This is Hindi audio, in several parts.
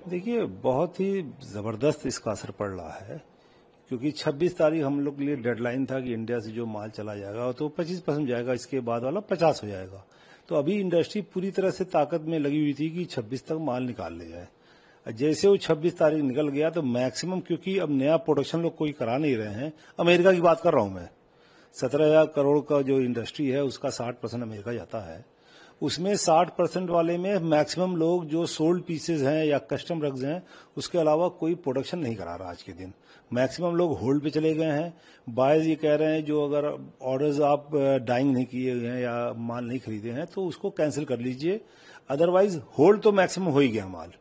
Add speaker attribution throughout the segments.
Speaker 1: देखिए, बहुत ही जबरदस्त इसका असर पड़ रहा है, क्योंकि 26 तारीख हम लोग के लिए डेडलाइन था कि इंडिया से जो माल चला जाएगा तो 25% जाएगा, इसके बाद वाला 50 हो जाएगा। तो अभी इंडस्ट्री पूरी तरह से ताकत में लगी हुई थी कि 26 तक माल निकाल ले जाए। जैसे वो 26 तारीख निकल गया तो मैक्सिमम, क्योंकि अब नया प्रोडक्शन लोग कोई करा नहीं रहे हैं, अमेरिका की बात कर रहा हूं मैं, 17,000 करोड़ का जो इंडस्ट्री है उसका 60% अमेरिका जाता है। उसमें 60% वाले में मैक्सिमम लोग जो सोल्ड पीसेज हैं या कस्टम रग्स हैं, उसके अलावा कोई प्रोडक्शन नहीं करा रहा आज के दिन। मैक्सिमम लोग होल्ड पे चले गए हैं। बायर्स ये कह रहे हैं जो अगर ऑर्डर्स आप डाइंग नहीं किए हुए हैं या माल नहीं खरीदे हैं तो उसको कैंसिल कर लीजिए, अदरवाइज होल्ड तो मैक्सिमम हो ही गया माल।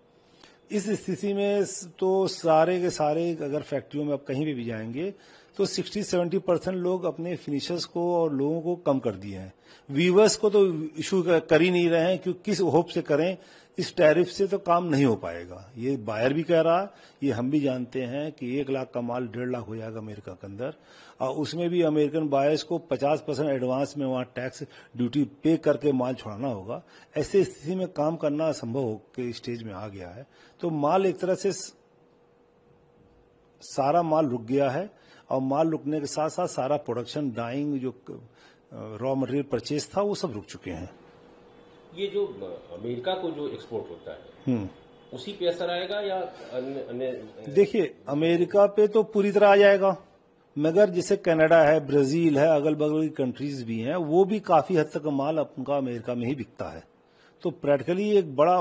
Speaker 1: इस स्थिति में तो सारे के सारे अगर फैक्ट्रियों में आप कहीं भी जाएंगे तो 60-70% लोग अपने फिनिशर्स को और लोगों को कम कर दिए हैं। वीवर्स को तो इशू कर ही नहीं रहे हैं, क्योंकि किस होप से करें, इस टैरिफ से तो काम नहीं हो पाएगा। ये बायर भी कह रहा है, ये हम भी जानते हैं कि 1 लाख का माल 1.5 लाख हो जाएगा अमेरिका के अंदर, और उसमें भी अमेरिकन बायर्स को 50% एडवांस में वहां टैक्स ड्यूटी पे करके माल छोड़ना होगा। ऐसे स्थिति में काम करना असंभव के स्टेज में आ गया है। तो माल एक तरह से सारा माल रुक गया है, और माल रुकने के साथ साथ सारा प्रोडक्शन, डाइंग, जो रॉ मटेरियल परचेज था, वो सब रुक चुके हैं।
Speaker 2: ये जो अमेरिका को जो एक्सपोर्ट होता है उसी पे असर आएगा या अन्य?
Speaker 1: देखिए, अमेरिका पे तो पूरी तरह आ जाएगा, मगर जैसे कनाडा है, ब्राजील है, अगल बगल की कंट्रीज भी हैं, वो भी काफी हद तक माल उनका अमेरिका में ही बिकता है। तो प्रैक्टिकली एक बड़ा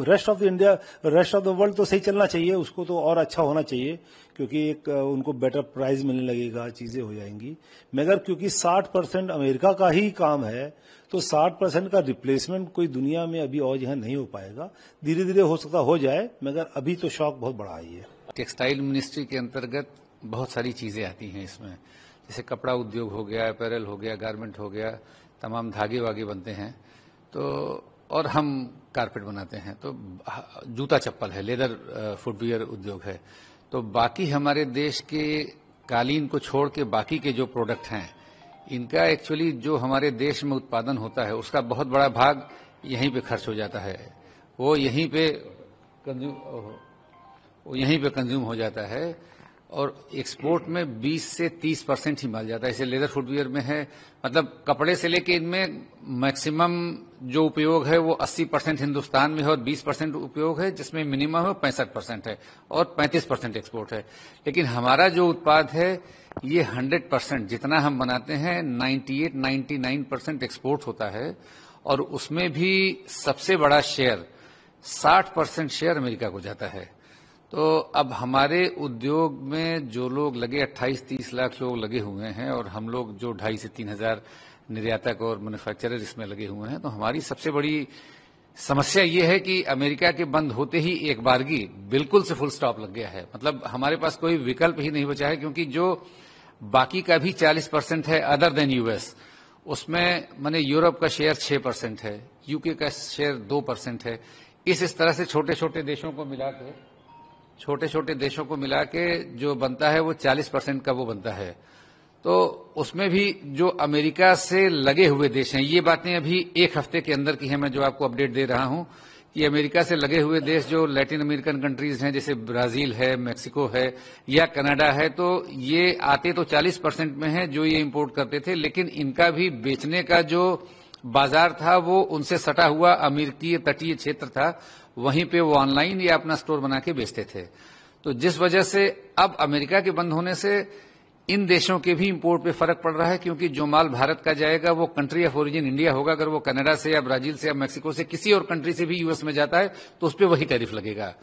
Speaker 1: rest of India, rest of the world तो सही चलना चाहिए, उसको तो और अच्छा होना चाहिए, क्योंकि एक उनको बेटर प्राइस मिलने लगेगा, चीजें हो जाएंगी। मगर क्योंकि 60% अमेरिका का ही काम है, तो 60% का रिप्लेसमेंट कोई दुनिया में अभी और यहाँ नहीं हो पाएगा। धीरे धीरे हो सकता हो जाए, मगर अभी तो शॉक बहुत बड़ा ही है।
Speaker 3: टेक्सटाइल मिनिस्ट्री के अंतर्गत बहुत सारी चीजें आती हैं इसमें, जैसे कपड़ा उद्योग हो गया, अपैरल हो गया, गारमेंट हो गया, तमाम धागे वागे बनते हैं, तो और हम कारपेट बनाते हैं, तो जूता चप्पल है, लेदर फुटवियर उद्योग है। तो बाकी हमारे देश के कालीन को छोड़ के बाकी के जो प्रोडक्ट हैं, इनका एक्चुअली जो हमारे देश में उत्पादन होता है उसका बहुत बड़ा भाग यहीं पे खर्च हो जाता है, वो यहीं पे कंज्यूम हो जाता है, और एक्सपोर्ट में 20 से 30% ही माल जाता है। जैसे लेदर फुटवियर में है, मतलब कपड़े से लेके इनमें मैक्सिमम जो उपयोग है वो 80% हिंदुस्तान में है, और 20% उपयोग है जिसमें मिनिमम है 65% है, और 35% एक्सपोर्ट है। लेकिन हमारा जो उत्पाद है ये 100% जितना हम बनाते हैं 98-99% एक्सपोर्ट होता है, और उसमें भी सबसे बड़ा शेयर 60% शेयर अमेरिका को जाता है। तो अब हमारे उद्योग में जो लोग लगे, 28-30 लाख लोग लगे हुए हैं, और हम लोग जो 2,500 से 3,000 निर्यातक और मैन्युफैक्चरर इसमें लगे हुए हैं, तो हमारी सबसे बड़ी समस्या ये है कि अमेरिका के बंद होते ही एक बारगी बिल्कुल से फुल स्टॉप लग गया है। मतलब हमारे पास कोई विकल्प ही नहीं बचा है, क्योंकि जो बाकी का भी 40% है अदर देन यूएस, उसमें माने यूरोप का शेयर 6% है, यूके का शेयर 2% है। इस तरह से छोटे छोटे देशों को मिला के जो बनता है वो 40% का वो बनता है। तो उसमें भी जो अमेरिका से लगे हुए देश हैं, ये बातें अभी एक हफ्ते के अंदर की हैं, मैं जो आपको अपडेट दे रहा हूं कि अमेरिका से लगे हुए देश जो लैटिन अमेरिकन कंट्रीज हैं, जैसे ब्राजील है, मेक्सिको है या कनाडा है, तो ये आते तो 40% में है जो ये इंपोर्ट करते थे, लेकिन इनका भी बेचने का जो बाजार था वो उनसे सटा हुआ अमेरिकी तटीय क्षेत्र था, वहीं पे वो ऑनलाइन या अपना स्टोर बना के बेचते थे। तो जिस वजह से अब अमेरिका के बंद होने से इन देशों के भी इंपोर्ट पे फर्क पड़ रहा है, क्योंकि जो माल भारत का जाएगा वो कंट्री ऑफ ओरिजिन इंडिया होगा। अगर वो कनाडा से या ब्राजील से या मेक्सिको से किसी और कंट्री से भी यूएस में जाता है तो उस पर वही टैरिफ लगेगा।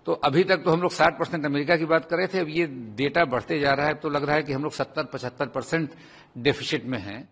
Speaker 3: तो अभी तक तो हम लोग 60% अमेरिका की बात कर रहे थे, अब ये डेटा बढ़ते जा रहा है, तो लग रहा है कि हम लोग 70-75% डेफिसिट में हैं।